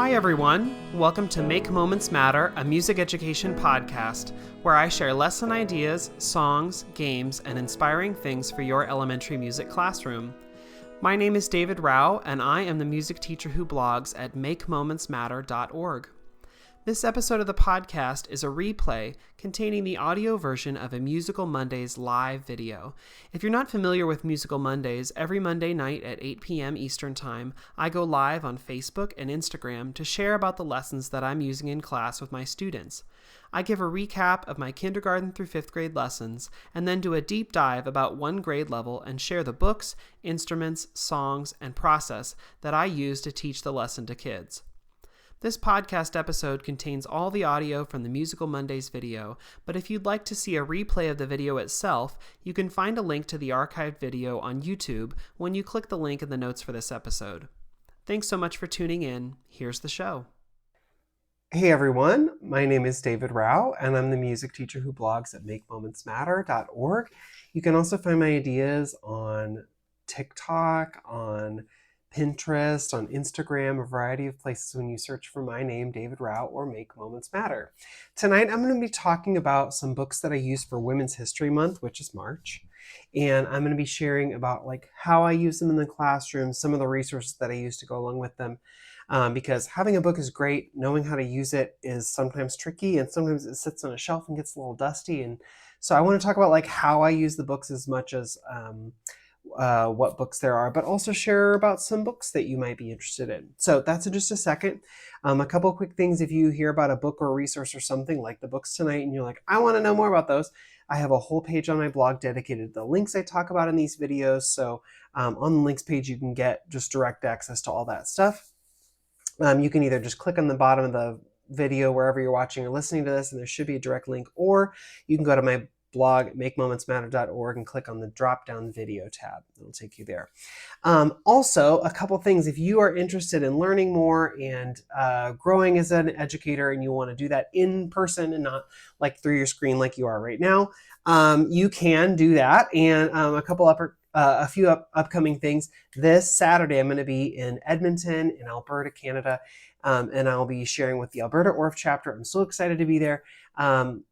Hi everyone, welcome to Make Moments Matter, a music education podcast, where I share lesson ideas, songs, games, and inspiring things for your elementary music classroom. My name is David Rao, and I am the music teacher who blogs at makemomentsmatter.org. This episode of the podcast is a replay containing the audio version of a Musical Mondays live video. If you're not familiar with Musical Mondays, every Monday night at 8 p.m. Eastern Time, I go live on Facebook and Instagram to share about the lessons that I'm using in class with my students. I give a recap of my kindergarten through 5th grade lessons, and then do a deep dive about one grade level and share the books, instruments, songs, and process that I use to teach the lesson to kids. This podcast episode contains all the audio from the Musical Mondays video, but if you'd like to see a replay of the video itself, you can find a link to the archived video on YouTube when you click the link in the notes for this episode. Thanks so much for tuning in. Here's the show. Hey everyone, my name is David Rao, and I'm the music teacher who blogs at makemomentsmatter.org. You can also find my ideas on TikTok, on Pinterest, on Instagram, a variety of places when you search for my name, David Rao, or Make Moments Matter. Tonight, I'm going to be talking about some books that I use for Women's History Month, which is March. And I'm going to be sharing about how I use them in the classroom, some of the resources that I use to go along with them. Because having a book is great. Knowing how to use it is sometimes tricky, and sometimes it sits on a shelf and gets a little dusty. And so I want to talk about how I use the books as much as what books there are, but also share about some books that you might be interested in. So that's in just a second. A couple quick things. If you hear about a book or a resource or something like the books tonight and you're like, I want to know more about those, I have a whole page on my blog dedicated to the links I talk about in these videos. So on the links page, you can get just direct access to all that stuff. You can either just click on the bottom of the video wherever you're watching or listening to this, and there should be a direct link, or you can go to my blog at makemomentsmatter.org and click on the drop-down video tab. It'll take you there. Also, a couple things. If you are interested in learning more and growing as an educator, and you want to do that in person and not through your screen like you are right now, you can do that. And a few upcoming things. This Saturday, I'm going to be in Edmonton in Alberta, Canada, and I'll be sharing with the Alberta ORF chapter. I'm so excited to be there. The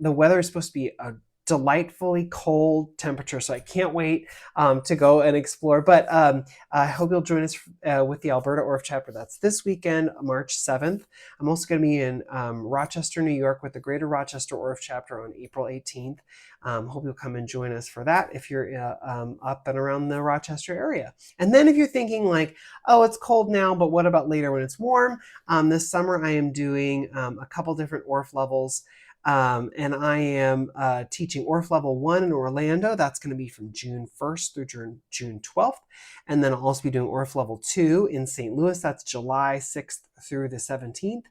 weather is supposed to be a delightfully cold temperature, so I can't wait to go and explore. But I hope you'll join us with the Alberta ORF chapter. That's this weekend, March 7th. I'm also going to be in Rochester, New York with the Greater Rochester ORF chapter on April 18th. Hope you'll come and join us for that if you're up and around the Rochester area. And then if you're thinking oh, it's cold now, but what about later when it's warm? This summer I am doing a couple different ORF levels. And I am teaching ORF Level 1 in Orlando. That's going to be from June 1st through June 12th. And then I'll also be doing ORF Level 2 in St. Louis. That's July 6th through the 17th.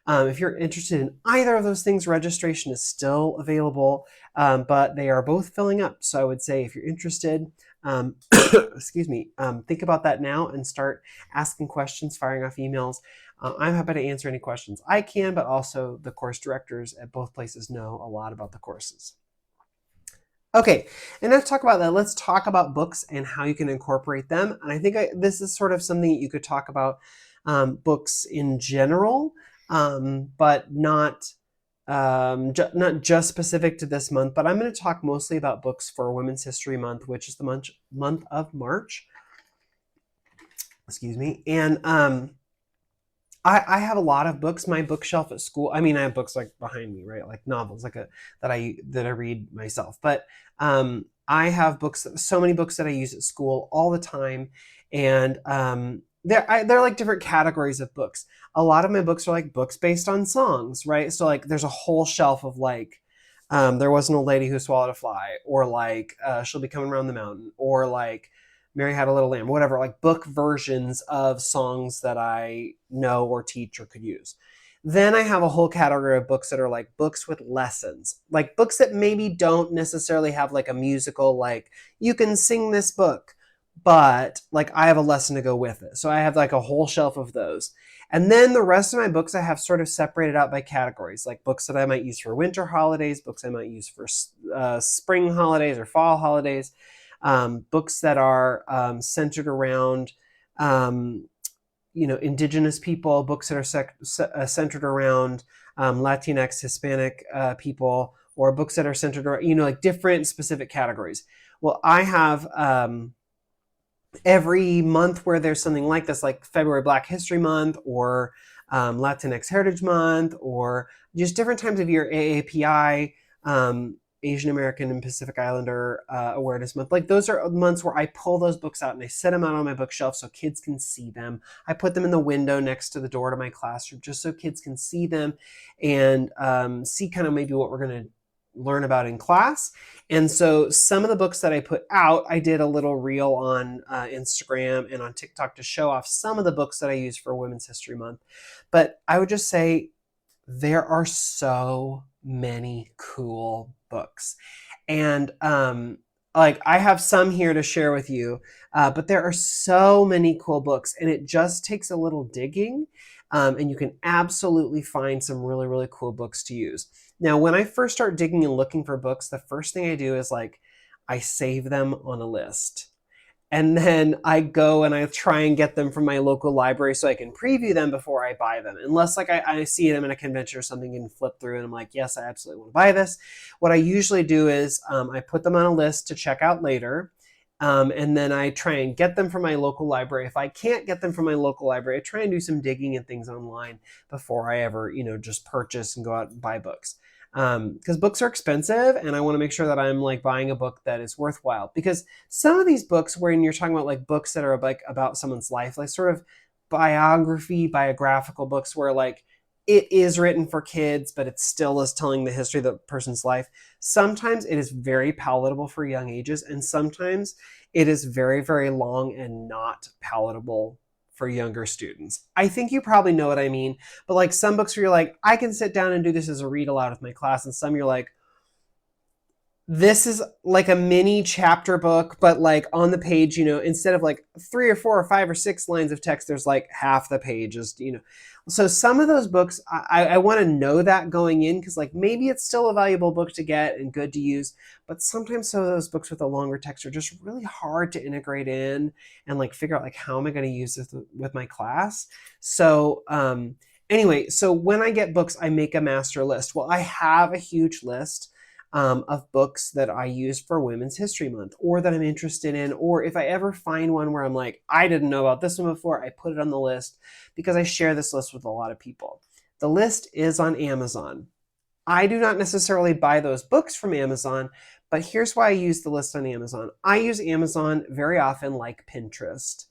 If you're interested in either of those things, registration is still available, but they are both filling up. So I would say if you're interested, think about that now and start asking questions, firing off emails. I'm happy to answer any questions I can, but also the course directors at both places know a lot about the courses. Okay, enough talk about that. Let's talk about books and how you can incorporate them. And I think this is sort of something that you could talk about books in general, but not just specific to this month. But I'm going to talk mostly about books for Women's History Month, which is the month of March. Excuse me. And I have a lot of books. My bookshelf at school, I have books behind me, right? Like novels, that I read myself. But I have books, so many books that I use at school all the time. And they're different categories of books. A lot of my books are books based on songs, right? So there's a whole shelf of There Was an Old Lady Who Swallowed a Fly, or She'll Be Coming Around the Mountain, or Mary Had a Little Lamb, whatever, book versions of songs that I know or teach or could use. Then I have a whole category of books that are books with lessons, books that maybe don't necessarily have a musical, you can sing this book, but I have a lesson to go with it. So I have a whole shelf of those. And then the rest of my books I have sort of separated out by categories, books that I might use for winter holidays, books I might use for spring holidays or fall holidays. Books that are centered around Indigenous people, books that are centered around Latinx, Hispanic people, or books that are centered around, like different specific categories. Well, I have every month where there's something like this, like February Black History Month, or Latinx Heritage Month, or just different times of year, AAPI, Asian American and Pacific Islander Awareness Month. Like those are months where I pull those books out and I set them out on my bookshelf so kids can see them. I put them in the window next to the door to my classroom just so kids can see them and see kind of maybe what we're going to learn about in class. And so some of the books that I put out, I did a little reel on Instagram and on TikTok to show off some of the books that I use for Women's History Month. But I would just say there are so many cool books. And like I have some here to share with you, but there are so many cool books and it just takes a little digging. And you can absolutely find some really, really cool books to use. Now, when I first start digging and looking for books, the first thing I do is I save them on a list. And then I go and I try and get them from my local library so I can preview them before I buy them. Unless I see them in a convention or something and flip through and I'm like, yes, I absolutely want to buy this. What I usually do is I put them on a list to check out later. And then I try and get them from my local library. If I can't get them from my local library, I try and do some digging and things online before I ever, just purchase and go out and buy books. Because books are expensive and I want to make sure that I'm buying a book that is worthwhile. Because some of these books, when you're talking about books that are about someone's life, sort of biographical books where it is written for kids, but it still is telling the history of the person's life. Sometimes it is very palatable for young ages, and sometimes it is very, very long and not palatable for younger students. I think you probably know what I mean, but some books where you're I can sit down and do this as a read aloud with my class, and some you're this is a mini chapter book, but on the page, instead of 3 or 4 or 5 or 6 lines of text, there's half the page is, So some of those books, I want to know that going in because maybe it's still a valuable book to get and good to use, but sometimes some of those books with a longer text are just really hard to integrate in and figure out how am I going to use this with my class. So anyway, so when I get books, I make a master list. Well, I have a huge list of books that I use for Women's History Month or that I'm interested in, or if I ever find one where I'm I didn't know about this one before, I put it on the list because I share this list with a lot of people. The list is on Amazon. I do not necessarily buy those books from Amazon, but here's why I use the list on Amazon. I use Amazon very often like Pinterest.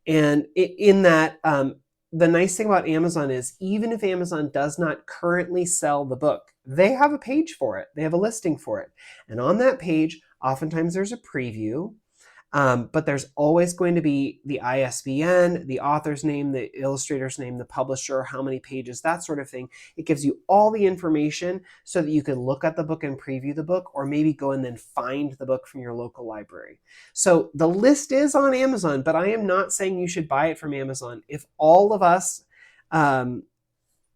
And in that, the nice thing about Amazon is even if Amazon does not currently sell the book, they have a page for it. They have a listing for it. And on that page, oftentimes there's a preview, but there's always going to be the ISBN, the author's name, the illustrator's name, the publisher, how many pages, that sort of thing. It gives you all the information so that you can look at the book and preview the book, or maybe go and then find the book from your local library. So the list is on Amazon, but I am not saying you should buy it from Amazon. If all of us,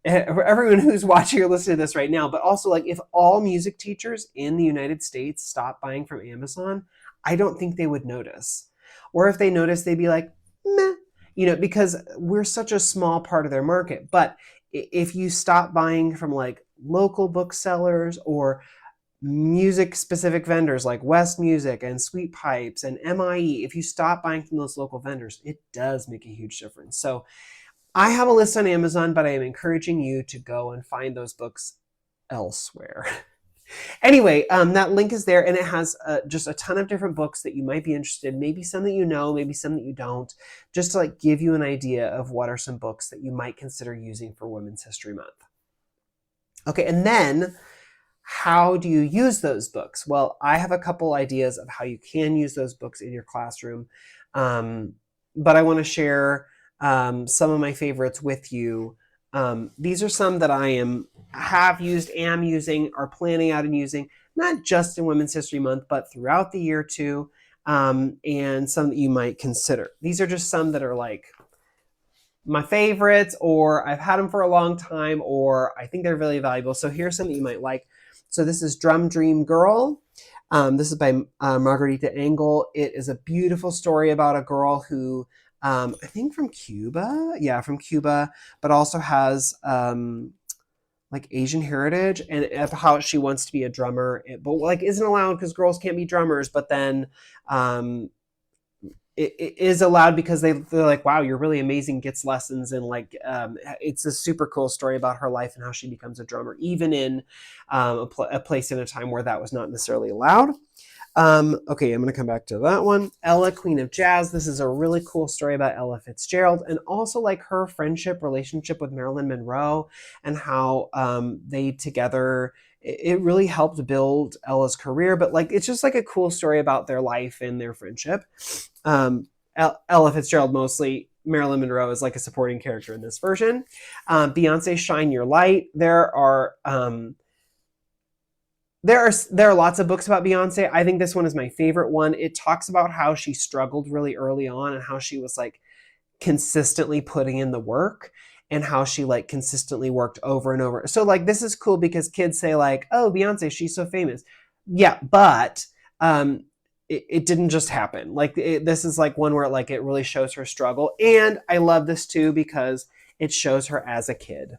everyone who's watching or listening to this right now, but also if all music teachers in the United States stop buying from Amazon, I don't think they would notice. Or if they notice, they'd be meh, because we're such a small part of their market. But if you stop buying from local booksellers or music specific vendors like West Music and Sweet Pipes and MIE, if you stop buying from those local vendors, it does make a huge difference. So I have a list on Amazon, but I am encouraging you to go and find those books elsewhere. Anyway, that link is there, and it has just a ton of different books that you might be interested in, maybe some that you know, maybe some that you don't, just to give you an idea of what are some books that you might consider using for Women's History Month. Okay, and then how do you use those books? Well, I have a couple ideas of how you can use those books in your classroom, but I want to share some of my favorites with you. These are some that I have used, am using, are planning out and using, not just in Women's History Month, but throughout the year too, and some that you might consider. These are just some that are my favorites, or I've had them for a long time, or I think they're really valuable. So here's some that you might like. So this is Drum Dream Girl. This is by Margarita Engel. It is a beautiful story about a girl who I think from Cuba. Yeah, from Cuba, but also has like Asian heritage, and how she wants to be a drummer, but like isn't allowed because girls can't be drummers. But then um, it is allowed because they're like, wow, you're really amazing. Gets lessons, and like it's a super cool story about her life and how she becomes a drummer, even in a place in a time where that was not necessarily allowed. Okay, I'm going to come back to that one. Ella, Queen of Jazz. This is a really cool story about Ella Fitzgerald, and also like her relationship with Marilyn Monroe, and how they together, it really helped build Ella's career. But like, it's just like a cool story about their life and their friendship. Ella Fitzgerald mostly. Marilyn Monroe is like a supporting character in this version. Beyonce, Shine Your Light. There are lots of books about Beyonce. I think this one is my favorite one. It talks about how she struggled really early on and how she was like consistently putting in the work, and how she like consistently worked over and over. So like, this is cool because kids say like, oh, Beyonce, she's so famous. Yeah, but it didn't just happen. Like this is like one where like it really shows her struggle. And I love this too because it shows her as a kid.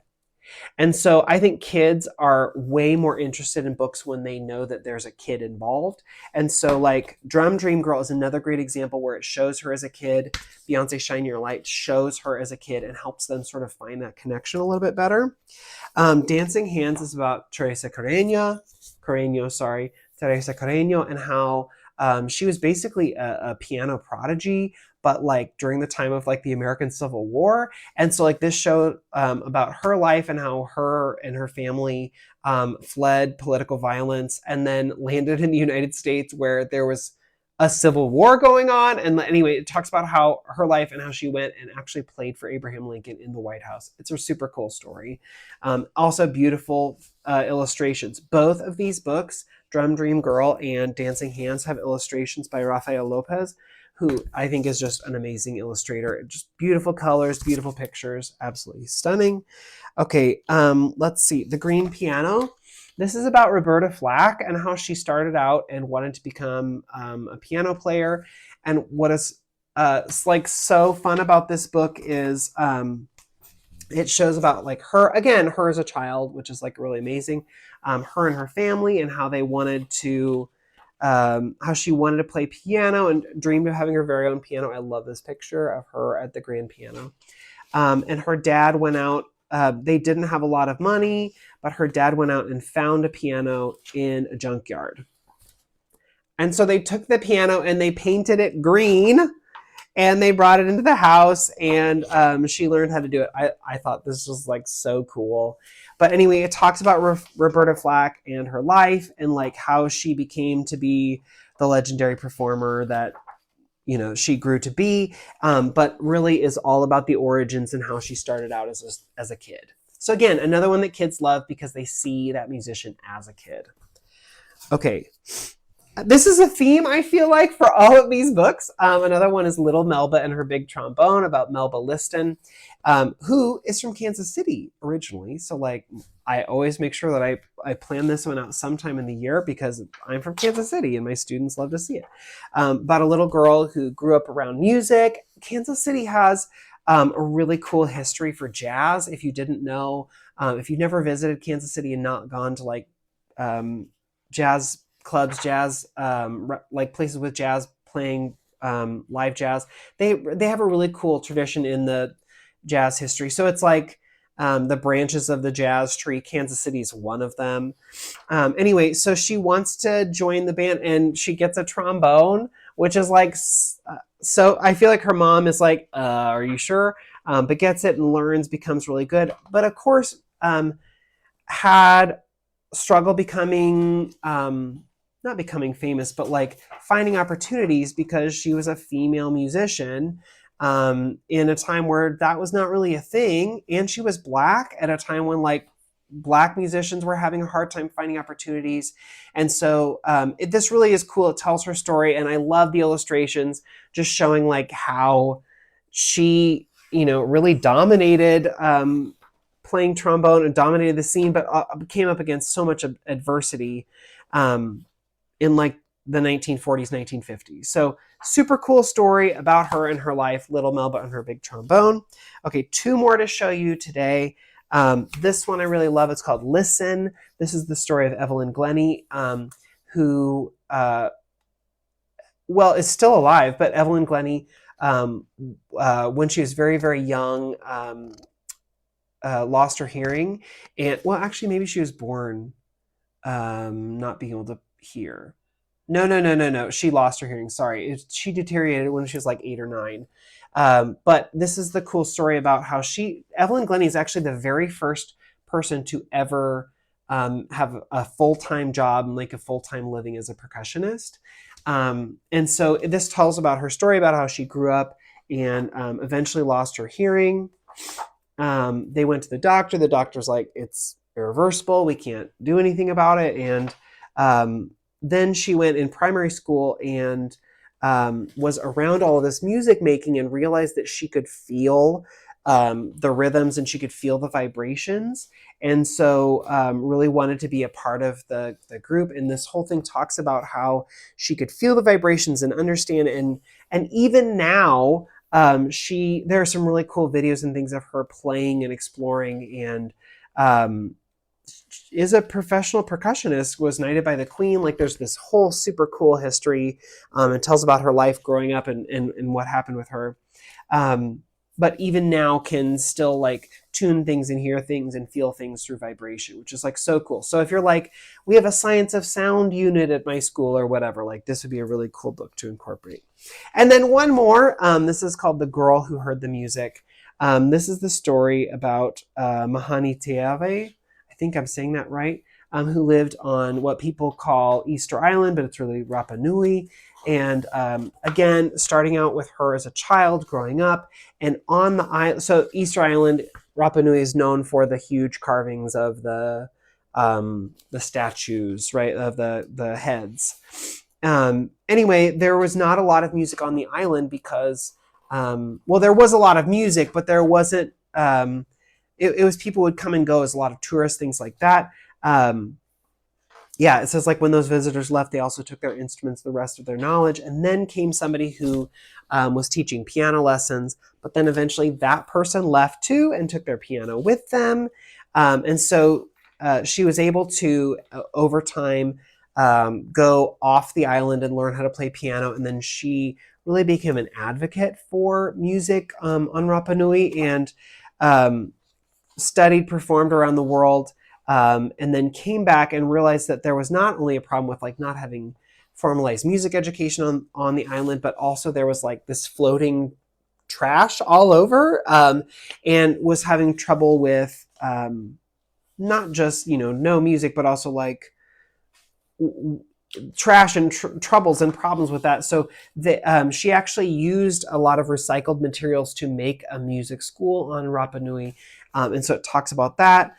And so I think kids are way more interested in books when they know that there's a kid involved. And so like Drum Dream Girl is another great example where it shows her as a kid. Beyonce, Shine Your Light shows her as a kid and helps them sort of find that connection a little bit better. Dancing Hands is about Teresa Carreño, Teresa Carreño, and how she was basically a piano prodigy, but like during the time of like the American Civil War. And so like this showed about her life and how her and her family fled political violence and then landed in the United States where there was a civil war going on. And anyway, it talks about how her life and how she went and actually played for Abraham Lincoln in the White House. It's a super cool story. Also beautiful illustrations. Both of these books, Drum Dream Girl and Dancing Hands, have illustrations by Rafael Lopez, who I think is just an amazing illustrator. Just beautiful colors, beautiful pictures, absolutely stunning. Okay, let's see. The Green Piano. This is about Roberta Flack and how she started out and wanted to become a piano player. And what is like so fun about this book is it shows about like her as a child, which is like really amazing. Her and her family and how they wanted to, how she wanted to play piano and dreamed of having her very own piano. I love this picture of her at the grand piano. And her dad went out. They didn't have a lot of money, but her dad went out and found a piano in a junkyard. And so they took the piano and they painted it green and they brought it into the house, and she learned how to do it. I thought this was like so cool. But anyway, it talks about Roberta Flack and her life and like how she became to be the legendary performer that, you know, she grew to be, but really is all about the origins and how she started out as a kid. So again, another one that kids love because they see that musician as a kid. Okay. This is a theme, I feel like, for all of these books. Another one is Little Melba and Her Big Trombone, about Melba Liston, who is from Kansas City originally. So like, I always make sure that I plan this one out sometime in the year because I'm from Kansas City and my students love to see it. About a little girl who grew up around music. Kansas City has a really cool history for jazz. If you didn't know, if you've never visited Kansas City and not gone to like jazz clubs, jazz like places with jazz playing, live jazz, they have a really cool tradition in the jazz history. So it's like the branches of the jazz tree. Kansas City is one of them. Anyway, so she wants to join the band and she gets a trombone, which is like, so I feel like her mom is like, are you sure? But gets it and learns, becomes really good. But of course, had struggle becoming, not becoming famous, but like finding opportunities because she was a female musician in a time where that was not really a thing. And she was Black at a time when like Black musicians were having a hard time finding opportunities. And so this really is cool. It tells her story. And I love the illustrations just showing like how she, you know, really dominated playing trombone and dominated the scene, but came up against so much adversity in like the 1940s, 1950s. So super cool story about her and her life, Little Melba and her big trombone. Okay, 2 more to show you today. This one I really love. It's called Listen. This is the story of Evelyn Glennie, who, is still alive, but Evelyn Glennie, when she was very, very young, lost her hearing. And, well, actually, maybe she was born not being able to hear. No. She lost her hearing. Sorry. She deteriorated when she was like 8 or 9. But this is the cool story about how Evelyn Glennie is actually the very first person to ever have a full-time job and like a full-time living as a percussionist. And so this tells about her story about how she grew up and eventually lost her hearing. They went to the doctor. The doctor's like, it's irreversible. We can't do anything about it. And then she went in primary school and was around all of this music making and realized that she could feel the rhythms and she could feel the vibrations. And so really wanted to be a part of the group. And this whole thing talks about how she could feel the vibrations and understand. And even now, there are some really cool videos and things of her playing and exploring, and is a professional percussionist, was knighted by the Queen. Like there's this whole super cool history, and tells about her life growing up and what happened with her. But even now can still like tune things and hear things and feel things through vibration, which is like so cool. So if you're like, we have a science of sound unit at my school or whatever, like this would be a really cool book to incorporate. And then one more, this is called The Girl Who Heard the Music. This is the story about Mahani Teave, I think I'm saying that right, who lived on what people call Easter Island, but it's really Rapa Nui. And again, starting out with her as a child, growing up, and on the island. So Easter Island, Rapa Nui is known for the huge carvings of the statues, right, of the heads. Anyway, there was not a lot of music on the island because, there was a lot of music, but there wasn't. It was people would come and go as a lot of tourists, things like that. It says like when those visitors left, they also took their instruments, the rest of their knowledge. And then came somebody who was teaching piano lessons, but then eventually that person left too and took their piano with them. And so she was able to, over time, go off the island and learn how to play piano. And then she really became an advocate for music on Rapa Nui and studied, performed around the world. And then came back and realized that there was not only a problem with like not having formalized music education on the island, but also there was like this floating trash all over, and was having trouble with not just, no music, but also like trash and troubles and problems with that. So she actually used a lot of recycled materials to make a music school on Rapa Nui. And so it talks about that.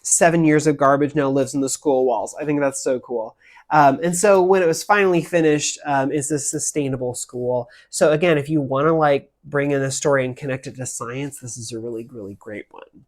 7 years of garbage now lives in the school walls. I think that's so cool. And so when it was finally finished, it's a sustainable school. So again, if you want to like bring in a story and connect it to science, this is a really, really great one.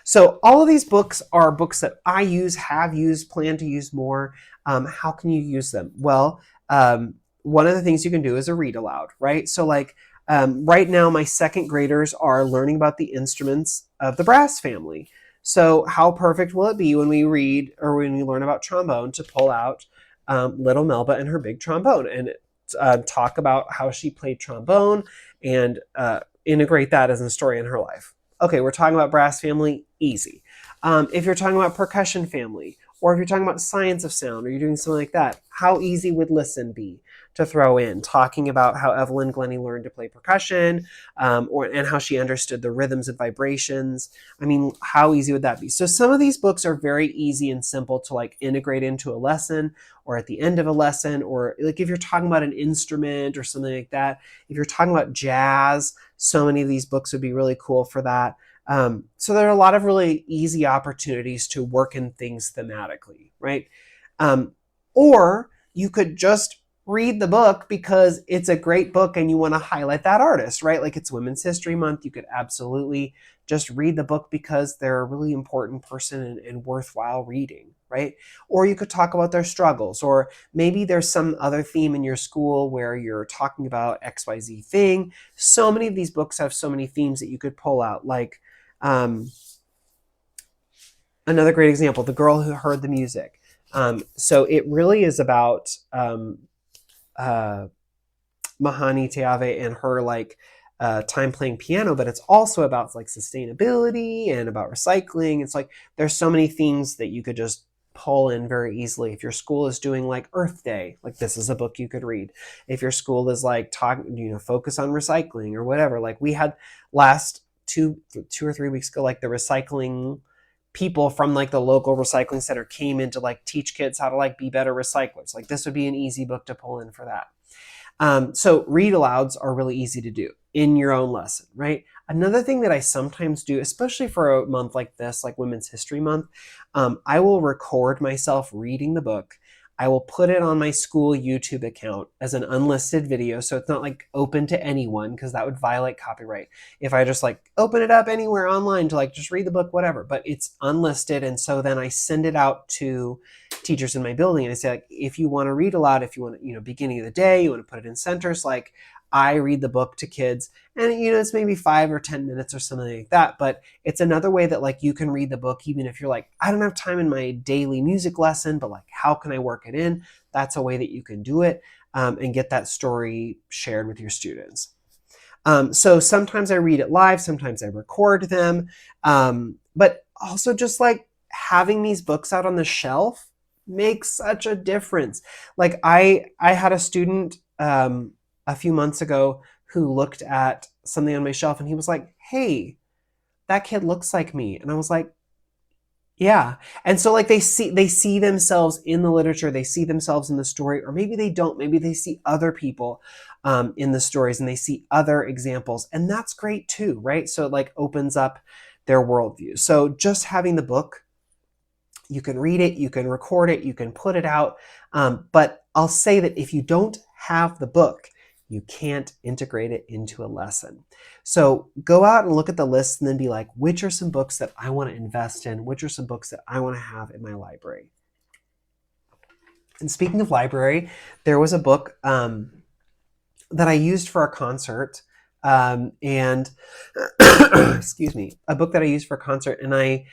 So all of these books are books that I use, have used, plan to use more. How can you use them? Well, one of the things you can do is a read aloud, right? So like right now, my second graders are learning about the instruments of the brass family. So how perfect will it be when we read or when we learn about trombone to pull out Little Melba and her big trombone and talk about how she played trombone and integrate that as a story in her life. Okay, we're talking about brass family, easy. If you're talking about percussion family, or if you're talking about science of sound, or you're doing something like that, how easy would Listen be to throw in, talking about how Evelyn Glennie learned to play percussion, and how she understood the rhythms and vibrations. I mean, how easy would that be? So some of these books are very easy and simple to like integrate into a lesson or at the end of a lesson, or like if you're talking about an instrument or something like that. If you're talking about jazz, so many of these books would be really cool for that. So there are a lot of really easy opportunities to work in things thematically, right? Or you could just read the book because it's a great book and you want to highlight that artist, right? Like it's Women's History Month. You could absolutely just read the book because they're a really important person and worthwhile reading, right? right? Or you could talk about their struggles, or maybe there's some other theme in your school where you're talking about XYZ thing. So many of these books have so many themes that you could pull out. Like another great example, The Girl Who Heard the Music. So it really is about Mahani Teave and her time playing piano, but it's also about like sustainability and about recycling. It's like there's so many themes that you could just pull in very easily. If your school is doing like Earth Day, like this is a book you could read. If your school is like focus on recycling or whatever, like we had last two or 3 weeks ago, like the recycling people from like the local recycling center came in to like teach kids how to like be better recyclers. Like this would be an easy book to pull in for that. So read alouds are really easy to do in your own lesson, right? Another thing that I sometimes do, especially for a month like this, like Women's History Month, I will record myself reading the book. I will put it on my school YouTube account as an unlisted video. So it's not like open to anyone because that would violate copyright. If I just like open it up anywhere online to like just read the book, whatever, but it's unlisted. And so then I send it out to teachers in my building and I say, like, if you want to read aloud, if you want to, beginning of the day, you want to put it in centers, like I read the book to kids and, it's maybe 5 or 10 minutes or something like that. But it's another way that like you can read the book, even if you're like, I don't have time in my daily music lesson, but like, how can I work it in? That's a way that you can do it and get that story shared with your students. So sometimes I read it live, sometimes I record them. But also just like having these books out on the shelf makes such a difference. Like I had a student a few months ago who looked at something on my shelf and he was like, hey, that kid looks like me. And I was like, yeah. And so like they see themselves in the literature, they see themselves in the story, or maybe they don't, maybe they see other people in the stories and they see other examples. And that's great too, right? So it like opens up their worldview. So just having the book, you can read it, you can record it, you can put it out. But I'll say that if you don't have the book, you can't integrate it into a lesson. So go out and look at the list and then be like, which are some books that I want to invest in? Which are some books that I want to have in my library? And speaking of library, there was a book that I used for a concert and excuse me, a book that I used for a concert, and I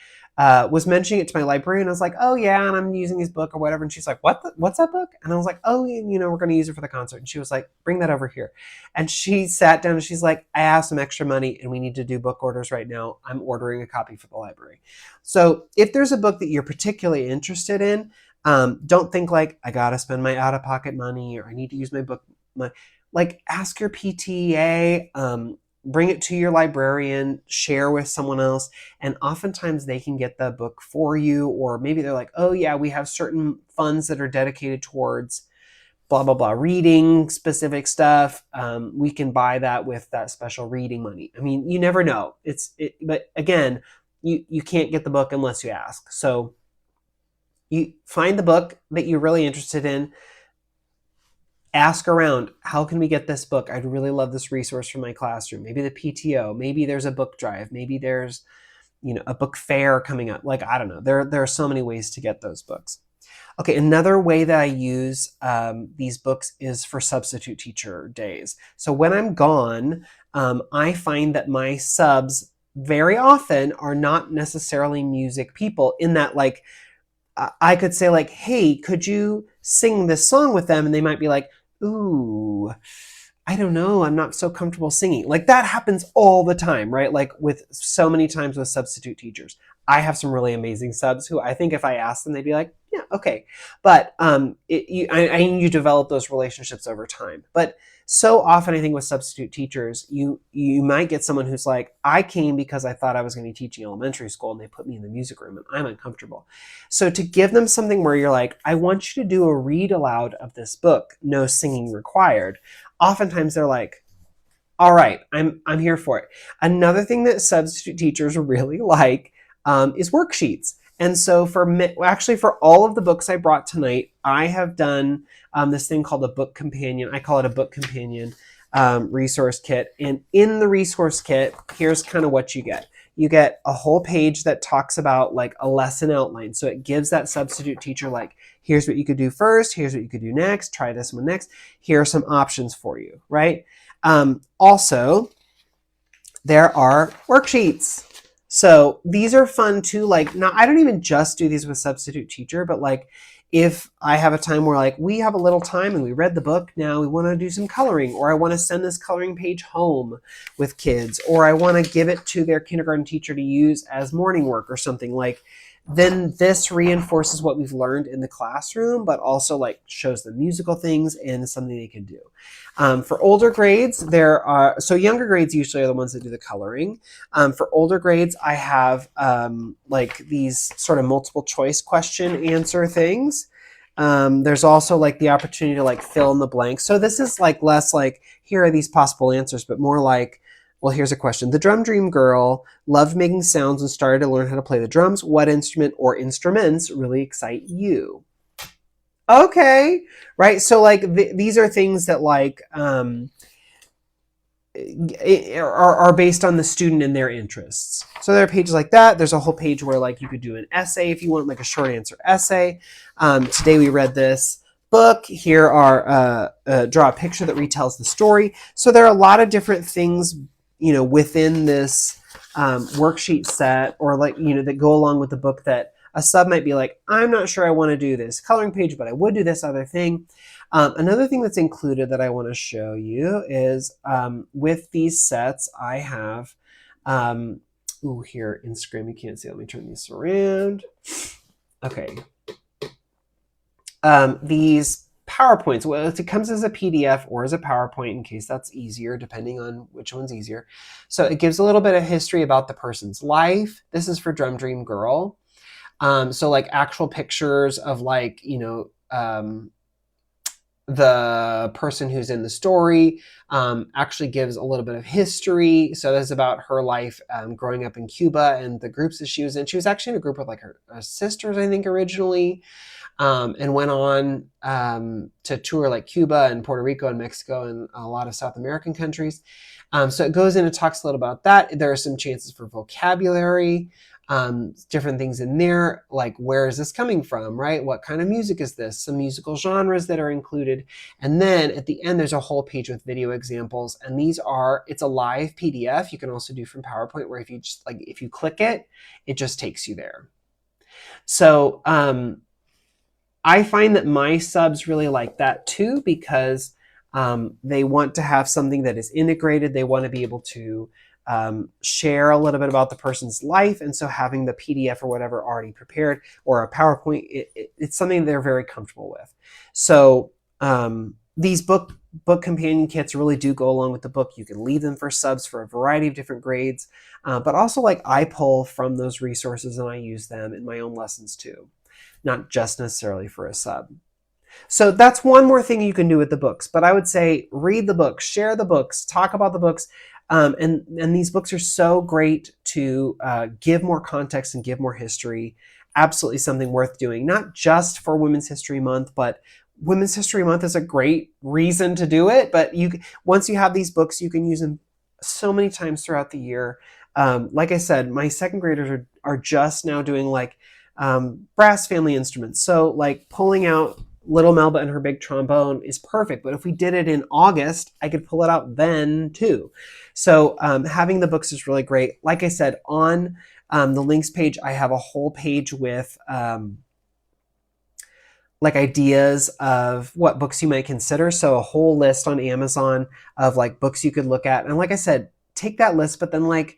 was mentioning it to my librarian. I was like, oh yeah, and I'm using his book or whatever. And she's like, what's that book? And I was like, oh, we're going to use it for the concert. And she was like, bring that over here. And she sat down and she's like, I have some extra money and we need to do book orders right now. I'm ordering a copy for the library. So if there's a book that you're particularly interested in, don't think like, I got to spend my out-of-pocket money or I need to use my book money. Like ask your PTA, bring it to your librarian, share with someone else, and oftentimes they can get the book for you, or maybe they're like, oh yeah, we have certain funds that are dedicated towards blah, blah, blah, reading specific stuff. We can buy that with that special reading money. I mean, you never know. But again, you can't get the book unless you ask. So you find the book that you're really interested in, ask around, how can we get this book? I'd really love this resource for my classroom. Maybe the PTO, maybe there's a book drive, maybe there's, a book fair coming up. Like, I don't know. There are so many ways to get those books. Okay, another way that I use these books is for substitute teacher days. So when I'm gone, I find that my subs very often are not necessarily music people, in that like, I could say like, hey, could you sing this song with them? And they might be like, ooh, I don't know, I'm not so comfortable singing. Like that happens all the time, right? Like with so many times with substitute teachers. I have some really amazing subs who I think if I asked them, they'd be like, yeah, okay. But you develop those relationships over time. But so often I think with substitute teachers, you might get someone who's like, I came because I thought I was going to be teaching elementary school and they put me in the music room and I'm uncomfortable. So to give them something where you're like, I want you to do a read aloud of this book, no singing required. Oftentimes they're like, all right, I'm here for it. Another thing that substitute teachers really like is worksheets. And so for all of the books I brought tonight, I have done this thing called a book companion. I call it a book companion resource kit. And in the resource kit, here's kind of what you get. you get a whole page that talks about like a lesson outline. So it gives that substitute teacher like, here's what you could do first, here's what you could do next, try this one next, here are some options for you, right? Also, there are worksheets. So these are fun too. Like, now I don't even just do these with substitute teacher, but like if I have a time where like we have a little time and we read the book, now we want to do some coloring, or I want to send this coloring page home with kids, or I want to give it to their kindergarten teacher to use as morning work or something, like then this reinforces what we've learned in the classroom, but also like shows them musical things and something they can do. For older grades, there are, so younger grades usually are the ones that do the coloring. For older grades, I have like these sort of multiple choice question answer things. There's also like the opportunity to like fill in the blanks. So this is like less like, here are these possible answers, but more like, well, here's a question. The Drum Dream girl loved making sounds and started to learn how to play the drums. What instrument or instruments really excite you? Okay, right? So like these are things that like are based on the student and their interests. So there are pages like that. There's a whole page where like you could do an essay if you want, like a short answer essay. Today we read this book. Here are draw a picture that retells the story. So there are a lot of different things, you know, within this worksheet set, or like, you know, that go along with the book that a sub might be like, I'm not sure I want to do this coloring page, but I would do this other thing. Another thing that's included that I want to show you is with these sets, I have, here, Instagram, you can't see, let me turn these around. Okay. These PowerPoints, well, it comes as a PDF or as a PowerPoint in case that's easier, depending on which one's easier. So it gives a little bit of history about the person's life. This is for Drum Dream Girl. So like actual pictures of like, you know, the person who's in the story, actually gives a little bit of history. So this is about her life growing up in Cuba and the groups that she was in. She was actually in a group with like her sisters, I think, originally. And went on to tour like Cuba and Puerto Rico and Mexico and a lot of South American countries. So it goes in and talks a little about that. There are some chances for vocabulary, different things in there, like where is this coming from, right? What kind of music is this? Some musical genres that are included. And then at the end, there's a whole page with video examples. And these are, it's a live PDF. You can also do from PowerPoint, where if you just like, if you click it, it just takes you there. So, I find that my subs really like that too, because they want to have something that is integrated. They want to be able to share a little bit about the person's life. And so having the PDF or whatever already prepared, or a PowerPoint, it's something they're very comfortable with. So these book companion kits really do go along with the book. You can leave them for subs for a variety of different grades, but also like I pull from those resources and I use them in my own lessons too, not just necessarily for a sub. So that's one more thing you can do with the books. But I would say read the books, share the books, talk about the books. And these books are so great to give more context and give more history. Absolutely something worth doing, not just for Women's History Month, but Women's History Month is a great reason to do it. But once you have these books, you can use them so many times throughout the year. Like I said, my second graders are just now doing like brass family instruments. So like pulling out Little Melba and her big trombone is perfect. But if we did it in August, I could pull it out then too. So having the books is really great. Like I said, on the links page, I have a whole page with like ideas of what books you might consider. So a whole list on Amazon of like books you could look at. And like I said, take that list, but then like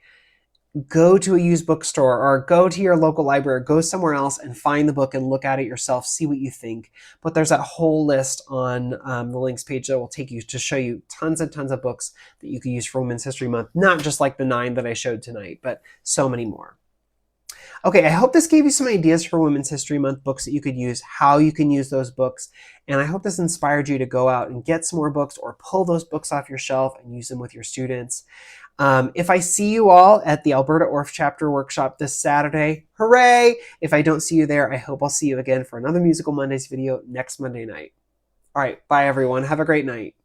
go to a used bookstore or go to your local library, go somewhere else and find the book and look at it yourself, see what you think. But there's that whole list on the links page that will take you to show you tons and tons of books that you can use for Women's History Month, not just like the 9 that I showed tonight, but so many more. Okay, I hope this gave you some ideas for Women's History Month books that you could use, how you can use those books, and I hope this inspired you to go out and get some more books or pull those books off your shelf and use them with your students. If I see you all at the Alberta Orff Chapter Workshop this Saturday, hooray! If I don't see you there, I hope I'll see you again for another Musical Mondays video next Monday night. All right, bye everyone. Have a great night.